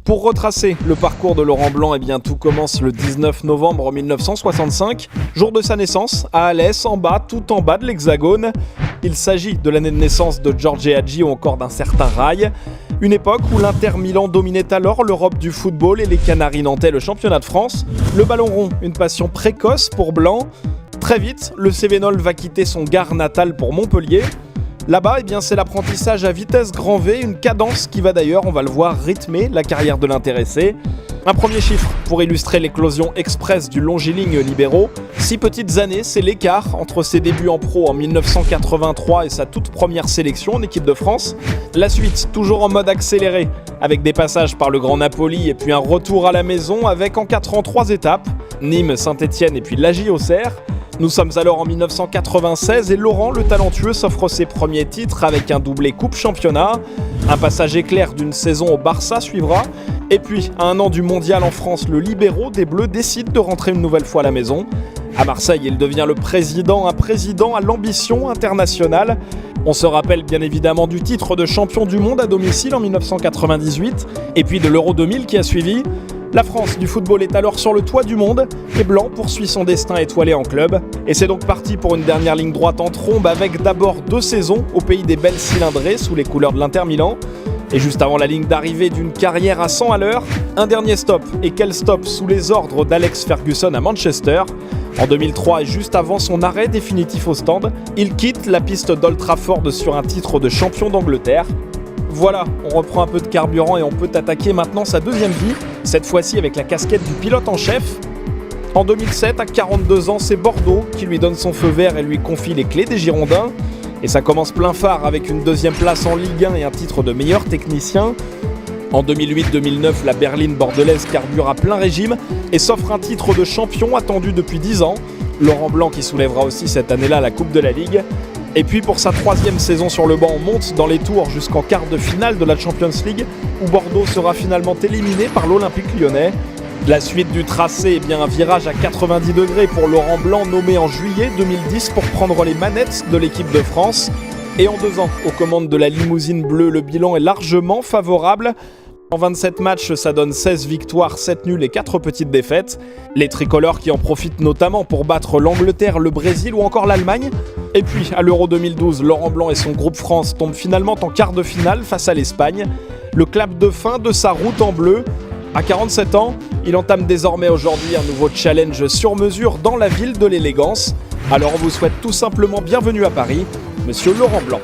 Pour retracer le parcours de Laurent Blanc, tout commence le 19 novembre 1965, jour de sa naissance, à Alès, tout en bas de l'Hexagone. Il s'agit de l'année de naissance de Giorgio Hagi ou encore d'un certain Rai. Une époque où l'Inter Milan dominait alors l'Europe du football et les Canaries nantais le championnat de France. Le ballon rond, une passion précoce pour Blanc. Très vite, le Cévenol va quitter son Gard natal pour Montpellier. Là-bas, c'est l'apprentissage à vitesse grand V, une cadence qui va d'ailleurs, on va le voir, rythmer la carrière de l'intéressé. Un premier chiffre pour illustrer l'éclosion express du longiligne libéraux. 6 petites années, c'est l'écart entre ses débuts en pro en 1983 et sa toute première sélection en équipe de France. La suite, toujours en mode accéléré, avec des passages par le Grand Napoli et puis un retour à la maison avec en 4 ans 3 étapes, Nîmes, Saint-Étienne et puis l'Agi-Auxerre. Nous sommes alors en 1996 et Laurent, le talentueux, s'offre ses premiers titres avec un doublé Coupe-Championnat. Un passage éclair d'une saison au Barça suivra. Et puis, à un an du mondial en France, le libéraux des Bleus décide de rentrer une nouvelle fois à la maison. À Marseille, il devient un président à l'ambition internationale. On se rappelle bien évidemment du titre de champion du monde à domicile en 1998 et puis de l'Euro 2000 qui a suivi. La France du football est alors sur le toit du monde et Blanc poursuit son destin étoilé en club. Et c'est donc parti pour une dernière ligne droite en trombe avec d'abord 2 saisons au pays des belles cylindrées sous les couleurs de l'Inter Milan. Et juste avant la ligne d'arrivée d'une carrière à 100 à l'heure, un dernier stop. Et quel stop sous les ordres d'Alex Ferguson à Manchester. En 2003 et juste avant son arrêt définitif au stand, il quitte la piste d'Old Trafford sur un titre de champion d'Angleterre. Voilà, on reprend un peu de carburant et on peut attaquer maintenant sa deuxième vie, cette fois-ci avec la casquette du pilote en chef. En 2007, à 42 ans, c'est Bordeaux qui lui donne son feu vert et lui confie les clés des Girondins. Et ça commence plein phare avec une deuxième place en Ligue 1 et un titre de meilleur technicien. En 2008-2009, la berline bordelaise carbure à plein régime et s'offre un titre de champion attendu depuis 10 ans. Laurent Blanc qui soulèvera aussi cette année-là la Coupe de la Ligue. Et puis pour sa 3e saison sur le banc, on monte dans les tours jusqu'en quart de finale de la Champions League où Bordeaux sera finalement éliminé par l'Olympique lyonnais. La suite du tracé, un virage à 90 degrés pour Laurent Blanc nommé en juillet 2010 pour prendre les manettes de l'équipe de France. Et en 2 ans, aux commandes de la limousine bleue, le bilan est largement favorable. En 27 matchs, ça donne 16 victoires, 7 nuls et 4 petites défaites. Les tricolores qui en profitent notamment pour battre l'Angleterre, le Brésil ou encore l'Allemagne. Et puis, à l'Euro 2012, Laurent Blanc et son groupe France tombent finalement en quart de finale face à l'Espagne. Le clap de fin de sa route en bleu. À 47 ans, il entame désormais aujourd'hui un nouveau challenge sur mesure dans la ville de l'élégance. Alors on vous souhaite tout simplement bienvenue à Paris, Monsieur Laurent Blanc.